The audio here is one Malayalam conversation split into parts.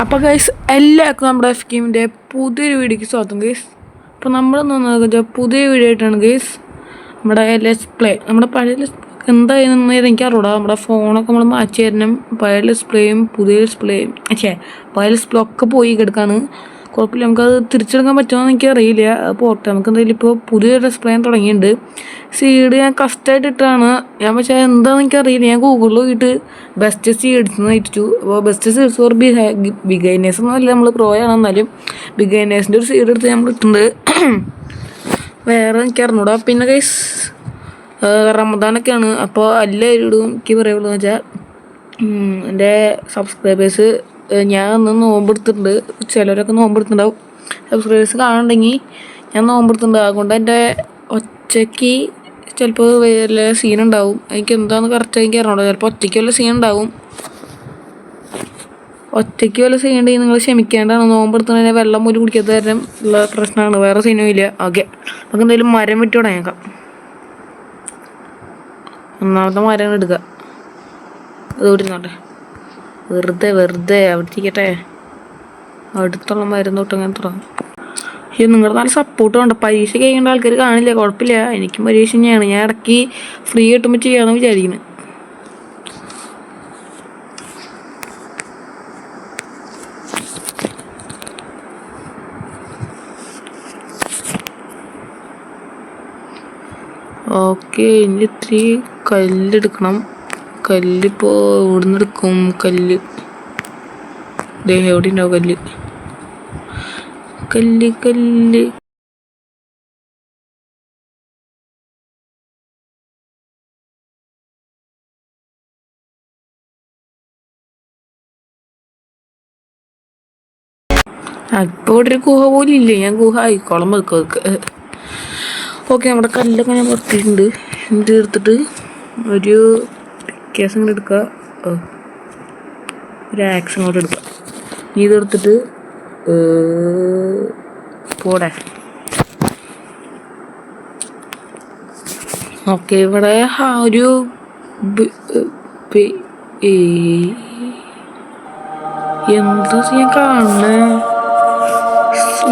അപ്പോൾ ഗൈസ് എല്ലാവർക്കും നമ്മുടെ സ്കീമിൻ്റെ പുതിയൊരു വീഡിയോക്ക് സ്വാഗതം ഗൈസ്. അപ്പോൾ നമ്മൾ നോക്കുന്നത് പുതിയ വീഡിയോ ആയിട്ടാണ് ഗൈസ്. നമ്മുടെ ലെറ്റ്സ് പ്ലേ, നമ്മുടെ പഴയ എന്തായിരുന്നു എനിക്ക് അറിയൂടാ. നമ്മുടെ ഫോണൊക്കെ നമ്മൾ മാറ്റി തരണം. പഴയ ഡിസ്പ്ലേയും പുതിയ ഡിസ്പ്ലേയും പഴയ ഡിസ്പ്ലേ ഒക്കെ പോയി കിടക്കാണ്. കുഴപ്പമില്ല, നമുക്കത് തിരിച്ചെടുക്കാൻ പറ്റുമോയെന്ന് എനിക്കറിയില്ല. പോട്ടെ, നമുക്ക് എന്തായാലും ഇപ്പോൾ പുതിയൊരു ഡിസ്പ്ലേ തുടങ്ങിയിട്ടുണ്ട്. സീഡ് ഞാൻ കസ്റ്റമായിട്ട് ഇട്ടാണ് ഞാൻ, പക്ഷേ എന്താണെന്ന് എനിക്കറിയില്ല. ഞാൻ ഗൂഗിളിൽ പോയിട്ട് ബെസ്റ്റ് സീഡ്സ് എന്ന് ഇട്ടു. അപ്പോൾ ബെസ്റ്റ് സീഡ്സ് ഫോർ ബിഗൈനേഴ്സ് എന്നല്ല, നമ്മൾ പ്രോ ആണ്. എന്നാലും ബിഗൈനേഴ്സിൻ്റെ ഒരു സീഡ് എടുത്ത് നമ്മൾ ഇട്ടിട്ടുണ്ട്. വേറെ എനിക്ക് അറിഞ്ഞൂടാ. പിന്നെ ഗൈസ് റമദാനൊക്കെയാണ്. അപ്പോൾ എല്ലാവരോടും എനിക്ക് പറയുള്ളൂ എന്ന് വെച്ചാൽ, എൻ്റെ സബ്സ്ക്രൈബേഴ്സ് ഞാൻ ഒന്ന് നോമ്പെടുത്തിട്ടുണ്ട്. ചിലരൊക്കെ നോമ്പെടുത്തിട്ടുണ്ടാവും. സബ്സ്ക്രൈബേഴ്സ് കാണുന്നുണ്ടെങ്കിൽ ഞാൻ നോമ്പെടുത്തിട്ടുണ്ട്. അതുകൊണ്ട് എൻ്റെ ഒറ്റയ്ക്ക് ചിലപ്പോൾ വല്ല സീനുണ്ടാവും. എനിക്ക് എന്താണെന്ന് കറക്റ്റ് എനിക്ക് അറിയണോ. ചിലപ്പോൾ ഒറ്റയ്ക്ക് വല്ല സീൻ ഉണ്ടാവും. ഒറ്റയ്ക്ക് വല്ല സീൻ ഉണ്ടെങ്കിൽ നിങ്ങൾ ക്ഷമിക്കേണ്ടതാണ്. നോമ്പെടുത്തതിനെ വെള്ളം പോലും കുടിക്കാത്ത തരം ഉള്ള പ്രശ്നമാണ്. വേറെ സീനും ഇല്ല. ഓക്കെ, നമുക്ക് എന്തായാലും മരം വെട്ടി തുടങ്ങിയേക്കാം. ഒന്നാമത്തെ മരം എടുക്കുക. അത് ഓടിന്നോട്ടെ, വെറുതെ അവിടെ ഇരിക്കട്ടെ. അടുത്തുള്ള മരം തൊട്ട് അങ്ങനെ തുടങ്ങും. നിങ്ങളുടെ നല്ല സപ്പോർട്ട് വേണ്ട. പരീക്ഷ കഴിക്കേണ്ട ആൾക്കാർ കാണില്ല, കുഴപ്പമില്ല. എനിക്കും പരീക്ഷ തന്നെയാണ്. ഞാൻ ഇടയ്ക്ക് ഫ്രീ കിട്ടുമ്പോൾ ചെയ്യാമെന്ന് വിചാരിക്കുന്നു. ഓക്കെ, ഇനി ഇത്തിരി കല്ലെടുക്കണം. കല്ലിപ്പോൾ ഇവിടുന്ന് എടുക്കും. കല്ല് എവിടെ ഉണ്ടാവും? കല്ല് ഇപ്പോൾ ഇവിടെ ഒരു ഗുഹ പോലും ഇല്ലേ. ഞാൻ ഗുഹ ആയിക്കോളം വെക്കുക. ഓക്കെ, നമ്മുടെ കല്ലൊക്കെ ഞാൻ നിർത്തിയിട്ടുണ്ട്. ഇത് എടുത്തിട്ട് ഒരു കേസ് ഇങ്ങനെ എടുക്കുക. ഒരു ആക്സ് ഇങ്ങോട്ട് എടുക്കുക. ഇതെടുത്തിട്ട് പോടെ. ഓക്കെ, ഇവിടെ ഒരു എന്താ ഞാൻ കാണുന്നേ?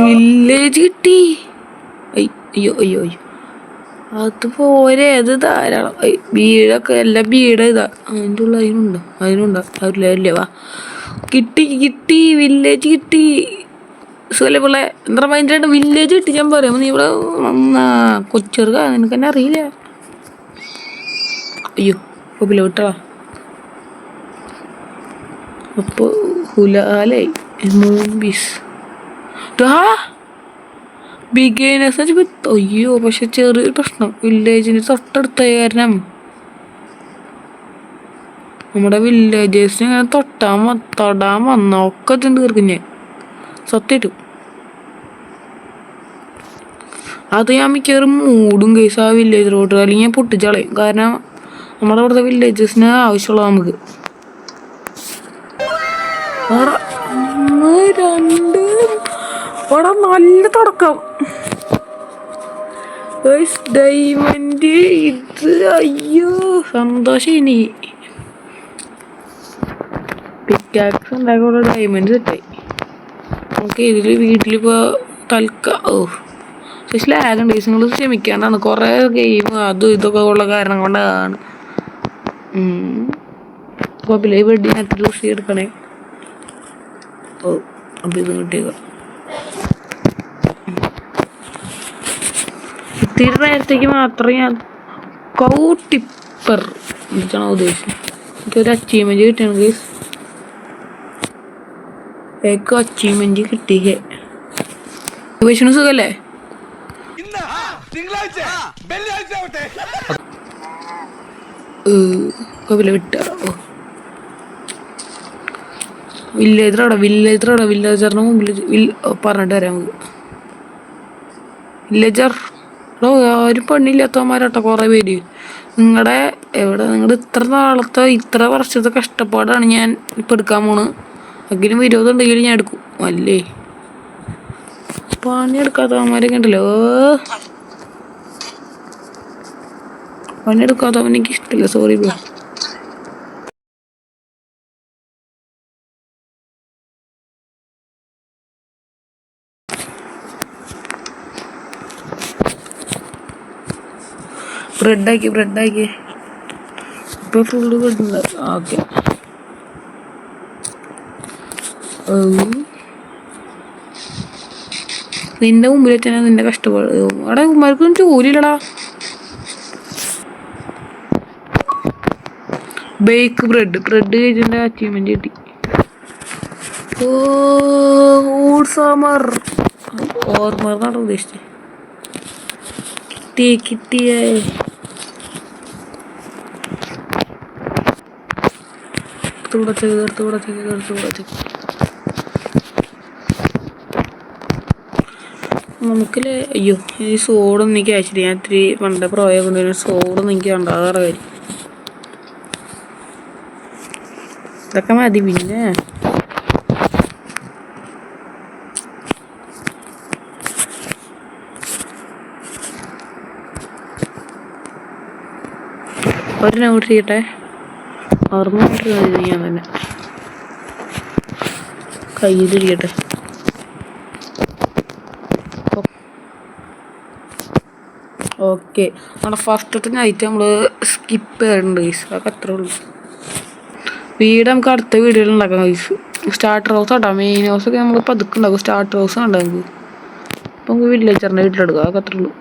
വില്ലേജ് കിട്ടി. അയ്യോ അത് പോരെ, അത് ധാരാളം. വീടൊക്കെ എല്ലാം വീട് ഇതാ. അതിൻ്റെ ഉള്ള അതിനുണ്ടോ അതില്ലേ? വാ, കിട്ടി വില്ലേജ് കിട്ടി. സുഖല്ലേ എന്താ ഭയങ്കരമായിട്ട് വില്ലേജ് കിട്ടി. ഞാൻ പറയാം, നീ ഇവിടെ വന്നാ കൊച്ചെറുക, നിനക്ക് തന്നെ അറിയില്ല. അയ്യോ കൊപ്പില്ല, വിട്ടവാ. അപ്പോൾ ഹുലാലേ മൂബീസ് ബിഗൈനേഴ്സ്. അയ്യോ, പക്ഷെ ചെറിയൊരു പ്രശ്നം, വില്ലേജിന് തൊട്ടടുത്ത കാരണം നമ്മുടെ വില്ലേജേഴ്സിന് ഇങ്ങനെ തൊടാൻ വന്ന ഒക്കെ തീർക്കും ഞാൻ സത്യമായിട്ടും. അത് ഞാൻ മിക്കവാറും മൂടും കേസ് ആ വില്ലേജ് റോഡ്, അല്ലെങ്കിൽ ഞാൻ പൊട്ടിച്ചളയും. കാരണം നമ്മുടെ ഇവിടുത്തെ വില്ലേജേഴ്സിന് ആവശ്യമുള്ള നമുക്ക്. ഇവിടെ നല്ല തുടക്കം. ഡയമണ്ട് ഇത്, അയ്യോ സന്തോഷം. ഇനി പിക്കാക്സ് ഉണ്ടാക്കുള്ള ഡയമണ്ട് സെറ്റായി. നമുക്ക് ഇതിൽ വീട്ടിലിപ്പോൾ പക്ഷെ ലാഗുണ്ട്. നിങ്ങൾ ക്ഷമിക്കാണ്ടാണ്, കുറേ ഗെയിം അതും ഇതൊക്കെ ഉള്ള കാരണം കൊണ്ടാണ്. കുഴപ്പമില്ല, ഈ വെഡിനകത്ത് ലൂസി എടുക്കണേ. അപ്പം ഇത് കിട്ടിയേക്കാം. ഇത്തിരി നേരത്തേക്ക് മാത്രമേ ഞാൻ കൗട്ടിപ്പർ എന്നിട്ടാണ് ഉദ്ദേശിച്ചത്. എനിക്കൊരു അച്ചീവ്മെൻറ്റ് കിട്ടിയാണ് ഗൈസ്. എനിക്ക് അച്ചീവ്മെൻറ്റ് കിട്ടിയേ. വിഷ്ണു സുഖല്ലേ? കുഴപ്പമില്ല, വിട്ടാറോ. വില്ലേജറിന് മുമ്പിൽ പറഞ്ഞിട്ട് വരാം നമുക്ക്. വില്ലേജർ ആരും പെണ്ണില്ലാത്തവന്മാരാട്ടോ കുറേ പേര്. നിങ്ങളുടെ ഇത്ര നാളത്തെ ഇത്ര വർഷത്തെ കഷ്ടപ്പാടാണ് ഞാൻ ഇപ്പം എടുക്കാൻ പോണ്. എങ്കിലും വിരോധം ഉണ്ടെങ്കിൽ ഞാൻ എടുക്കും. അല്ലേ പണിയെടുക്കാത്തവന്മാരൊക്കെ ഉണ്ടല്ലോ. പണിയെടുക്കാത്തവൻ എനിക്ക് ഇഷ്ടമില്ല, സോറി ബ്രോ. ബ്രെഡാക്കി ഇപ്പൊ ഫുള്ള് ബ്രെഡ്. ഓക്കെ നിന്റെ മുമ്പിൽ വെച്ചാൽ നിന്റെ കഷ്ടപ്പാട്. അവിടെ ഉമ്മാർക്കൊന്നും ജോലിയില്ലടാ. ബേക്ക് ബ്രെഡ് കഴിച്ചിട്ട് അച്ചീവ്മെന്റ് കിട്ടി. ഓർമർ എന്നാണ് ഉദ്ദേശിച്ചത്. കിട്ടിയേ നമുക്കല്ലേ. അയ്യോ ഈ സോഡൊന്നും എനിക്ക് അയച്ചിട്ട് ഞാൻ ഇത്തിരി പണ്ടേ പ്രോയ സോഡൊന്നും എനിക്ക് ഉണ്ടാകാറ് കാര്യം. ഇതൊക്കെ മതി. പിന്നെ ഒരു നോട്ട് ചെയ്യട്ടെ. ഓർമ്മ ഞാൻ തന്നെ കയ്യിലിരിക്കട്ടെ. ഓക്കെ നമ്മുടെ ഫസ്റ്റത്തെ നൈറ്റ് നമ്മൾ സ്കിപ്പ് ചെയ്യാറുണ്ട് ഗൈസ്. അതൊക്കെ അത്രേ ഉള്ളൂ. വീട് നമുക്ക് അടുത്ത വീഡിയോയിൽ ഉണ്ടാക്കാം ഗൈസ്. സ്റ്റാർട്ടർ ഹൗസ് ആട്ടോ. മെയിൻ ഹൗസൊക്കെ നമ്മൾ പതുക്കെ ഉണ്ടാക്കും. സ്റ്റാർട്ടർ ഹൗസ് ഉണ്ടാകും. അപ്പം നമുക്ക് വില്ലേജറിൻ്റെ വീട്ടിലെടുക്കാം. അതൊക്കെ അത്രേ ഉള്ളൂ.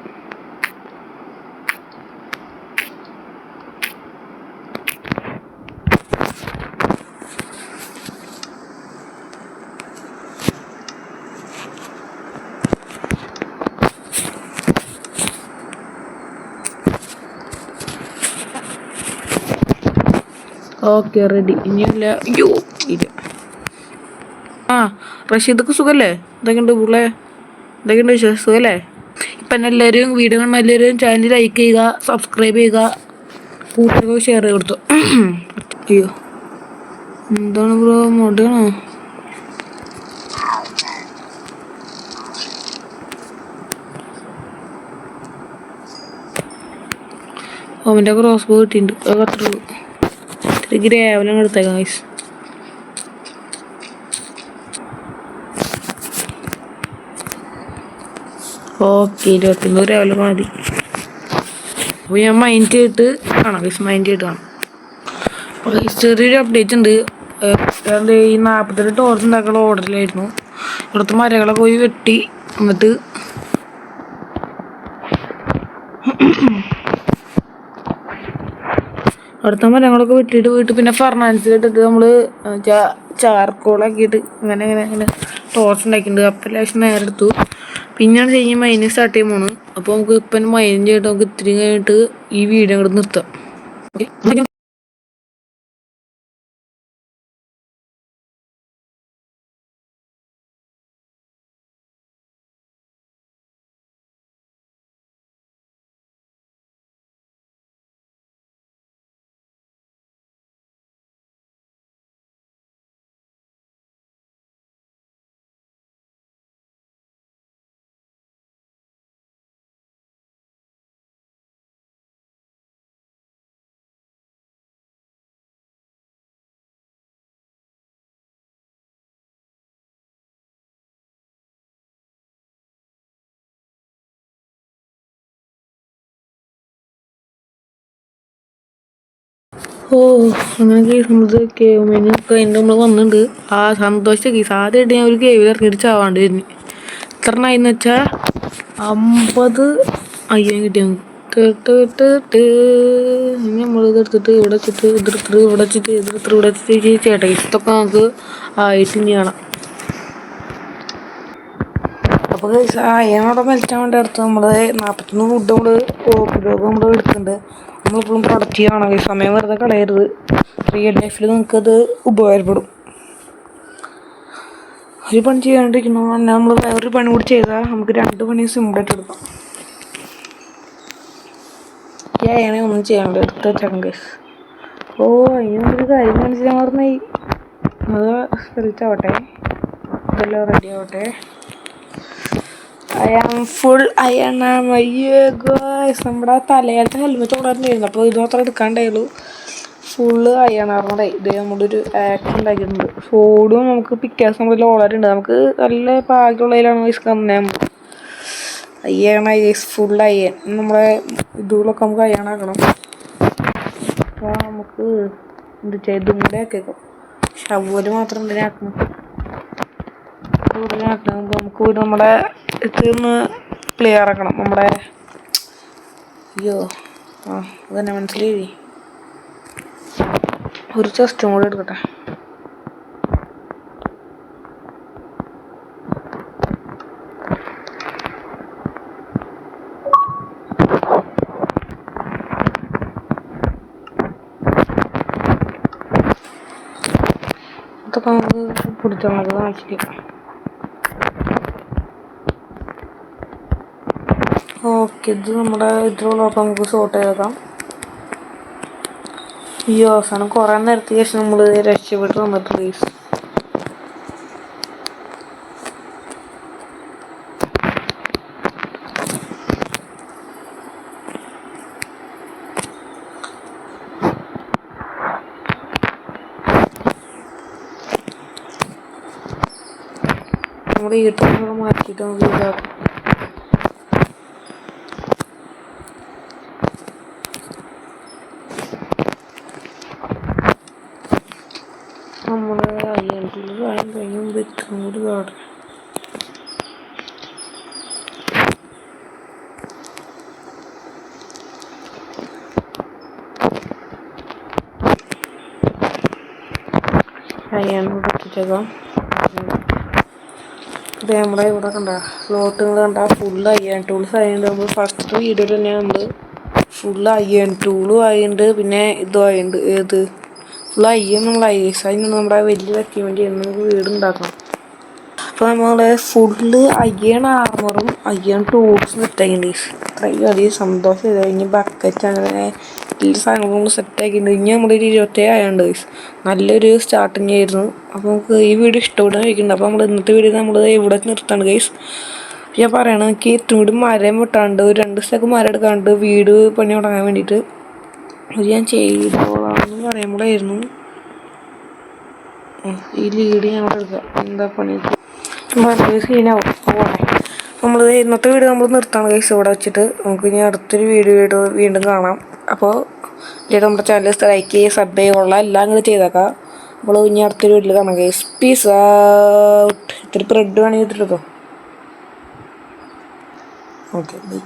Okay ready. ഇനിയല്ല. അയ്യോ ഇല്ല. റഷീദൊക്കെ സുഖല്ലേ? എന്തൊക്കെയുണ്ട് പുള്ളേ? എന്തൊക്കെയുണ്ട് വിശേഷം? സുഖല്ലേ? ഇപ്പം എല്ലാവരും വീഡിയോ കാണുന്ന എല്ലാവരും ചാനൽ ലൈക്ക് ചെയ്യുക, സബ്സ്ക്രൈബ് ചെയ്യുക, കൂട്ടുകാർക്ക് ഷെയർ ചെയ്ത് കൊടുത്തു. അയ്യോ എന്താണ് ബ്രോ മോഡാണോ? അവൻ്റെ ക്രോസ് ബോ കിട്ടിയിട്ടുണ്ട്. അത് അത്രേ ഉള്ളൂ. ഗ്രാവലാണ് എടുത്തേക്കാം ഗൈസ്. ഓക്കെ 21 ഗ്രാവൽ മതി. അപ്പോൾ ഞാൻ മൈൻഡ് ചെയ്തിട്ട് കാണാം ഗൈസ്. കാണാം. അപ്പോൾ ചെറിയൊരു അപ്ഡേറ്റ് ഉണ്ട്. ഈ 48 ടോർച്ച് ഉണ്ടാക്കാനുള്ള ഓർഡറിലായിരുന്നു. ഇവിടുത്തെ മരങ്ങളെ പോയി വെട്ടി എന്നിട്ട് അവിടുത്തെ മരങ്ങളൊക്കെ വെട്ടിയിട്ട് പോയിട്ട് പിന്നെ ഫർണാൻസിലിട്ടിട്ട് നമ്മൾ ചാർക്കോളാക്കിയിട്ട് അങ്ങനെ ടോർച്ച് ഉണ്ടാക്കിയിട്ടുണ്ട്. അപ്പം ലാസ്റ്റ് നേരെ എടുത്തു. പിന്നെയാണ് ചെയ്യുമ്പോൾ മൈനിങ് സ്റ്റാർട്ട് ചെയ്യാൻ പോണ്. അപ്പോൾ നമുക്ക് ഇപ്പം മൈനിങ് ചെയ്തിട്ട് നമുക്ക് ഇത്തിരി കഴിഞ്ഞിട്ട് ഈ വീഡിയോ അങ്ങോട്ട് നിർത്താം. ഓക്കെ. അങ്ങനെ കേസ് നമ്മൾ കേവ് മെനു കഴിഞ്ഞിട്ട് നമ്മൾ വന്നിട്ടുണ്ട്. സന്തോഷം കേസ്. ആദ്യമായിട്ട് ഞാൻ ഒരു കേവിൽ ഇറങ്ങിയിട്ട് ചാവാണ്ട് വരുന്നു. എത്ര ആയെന്ന് വെച്ചാൽ 50,000 കിട്ടിയ ഇനി നമ്മൾ ഇതെടുത്തിട്ട് ഇവിടെ വെച്ചിട്ട് ഇവിടെ വെച്ചിട്ട് ചേട്ടാ ഇതൊക്കെ നമുക്ക് ആയിട്ട് ഇനി കാണാം. അപ്പോൾ അയ്യാനോടെ മെൽറ്റാൻ വേണ്ടി അടുത്ത് നമ്മൾ 41 ഫുഡ് നമ്മൾ എടുക്കുന്നുണ്ട്. നമ്മളിപ്പോഴും പ്രൊഡക്റ്റീവ് ആണ്. സമയം വെറുതെ കളയരുത്. റിയൽ ലൈഫിൽ നിങ്ങൾക്കത് ഉപകാരപ്പെടും. ഒരു പണി ചെയ്യാണ്ടിരിക്കണം. നമ്മൾ വേറൊരു പണി കൂടി ചെയ്താൽ നമുക്ക് 2 പണി സിമ്പിളായിട്ട് എടുക്കാം. ഒന്നും ചെയ്യാണ്ട് എടുത്ത് വെച്ചാൽ കേസ്. അതിനൊരു കാര്യം മനസ്സിലാൻ പറഞ്ഞായി. അത് സ്പെൽറ്റ് ആവട്ടെ. ഇതെല്ലാം റെഡി ആവട്ടെ. നമ്മുടെ തലയാലത്തെ ഹെൽമെറ്റ് കൊണ്ടുവരുന്നായിരുന്നു. അപ്പോൾ ഇത് മാത്രം എടുക്കാണ്ടായുള്ളൂ. ഫുള്ള് അയണാറുടെ ഇത് നമ്മുടെ ഒരു ആക്ട് ഉണ്ടാക്കിയിട്ടുണ്ട്. ഫോർഡും നമുക്ക് പിക്കാസ് നമ്മുടെ ലോളറുണ്ട്. നമുക്ക് നല്ല പാകമുള്ളതിലാണ് വയസ്സ് തന്നെ. അയ്യാണ് ഗൈസ്, ഫുൾ അയ്യ. നമ്മളെ ഇതുകളൊക്കെ നമുക്ക് അയ്യാനാക്കണം. അപ്പോൾ നമുക്ക് എന്ത് ചെയ്തും കൂടെ ആക്കിയേക്കാം. ഷവല് മാത്രം എന്തിനാക്കണം, ഇതിനാക്കുമ്പോൾ നമുക്ക് നമ്മുടെ ഇതൊന്ന് ക്ലിയർ ആക്കണം. നമ്മുടെ അയ്യോ അതന്നെ മനസ്സിലായി. ഒരു ചെസ്റ്റും കൂടെ എടുക്കട്ടെ. ഇതൊക്കെ നമുക്ക് പിടിച്ചുള്ളത് കാണിച്ചിട്ട്. ഓക്കെ, ഇത് നമ്മുടെ ഇതിലുള്ളതൊക്കെ നമുക്ക് സോർട്ട് ചെയ്തേക്കാം. ഈ അവസാനം കുറേ നേരത്തിന് ശേഷം നമ്മൾ രക്ഷപ്പെട്ട് വന്നിട്ട് പ്ലീസ്. നമ്മുടെ വീട്ടിൽ മാറ്റിയിട്ട് നമുക്ക് ഇതാക്കാം. നമ്മുടെ അയ്യൻറ്റുള്ളിൽ കാര്യം കഴിയുമ്പോൾ ഇത്രയും കൂടി കാട്. അയ്യാനോട് എത്തിച്ചേക്കാം. ഇത് നമ്മുടെ ഇവിടെ കണ്ട സ്ലോട്ടുകൾ കണ്ട ഫുള്ള് അയ്യൺ ടൂൾസ് ആയതുകൊണ്ട് നമ്മൾ ഫസ്റ്റ് വീഡിയോയിൽ തന്നെ ഉണ്ട്. ഫുള്ള് അയ്യൺ ടൂളും ആയിട്ടുണ്ട്, പിന്നെ ഇതും ആയിട്ടുണ്ട്. ഏത് ഫുള്ള് അയ്യൻ നമ്മൾ ഐസ് അതിന് നമ്മുടെ വലിയ അച്ചീവ്മെൻറ്റ് ചെയ്യുന്ന നമുക്ക് വീടുണ്ടാക്കണം. അപ്പോൾ നമ്മൾ ഫുള്ള് അയ്യൺ ആർമറും അയ്യൺ ടൂൾസും സെറ്റാക്കിയിട്ടുണ്ട്. ഇത്രയും അധികം സന്തോഷം ചെയ്ത് കഴിഞ്ഞ് ബക്കറ്റ് അങ്ങനെ എല്ലാ സാധനങ്ങളും നമ്മൾ സെറ്റാക്കിയിട്ടുണ്ട്. ഇനി നമ്മുടെ ഒരു 27 ആയതുകൊണ്ട് നല്ലൊരു സ്റ്റാർട്ടിങ് ആയിരുന്നു. അപ്പോൾ നമുക്ക് ഈ വീഡിയോ ഇഷ്ടപ്പെടാൻ ചോദിക്കുന്നുണ്ട്. അപ്പോൾ നമ്മൾ ഇന്നത്തെ വീഡിയോ നമ്മൾ ഇവിടെ നിർത്താണ് ഗൈസ്. ഞാൻ പറയണം, എനിക്ക് ഏറ്റവും കൂടി മരം വിട്ടാണ്ട് ഒരു 2 ദിവസത്തേക്ക് മരം എടുക്കാണ്ട് വീട് പണി തുടങ്ങാൻ വേണ്ടിയിട്ട് ഞാൻ ചെയ്തോളാമെന്ന് പറയുമ്പോഴായിരുന്നു ഈ ലീഡ് ഞങ്ങൾ എടുക്കുക. എന്താ പണി സീനാവും. നമ്മൾ ഇന്നത്തെ വീഡിയോ നമ്മൾ നിർത്താണ് ഗൈസ് ഇവിടെ വെച്ചിട്ട്. നമുക്ക് ഇനി അടുത്തൊരു വീഡിയോ വീണ്ടും കാണാം. അപ്പോൾ നമ്മുടെ ചാനൽ ലൈക്ക് ചെയ്യുക, സബ് ചെയ്യുക, എല്ലാം കൂടി ചെയ്തേക്കാം. അപ്പോൾ ഇനി അടുത്തൊരു വീട്ടിൽ കാണാം ഗൈസ്. Peace out. ഇത്തിരി ബ്രെഡ് വേണമെങ്കിൽ ഇട്ടിട്ടോ. Okay bye.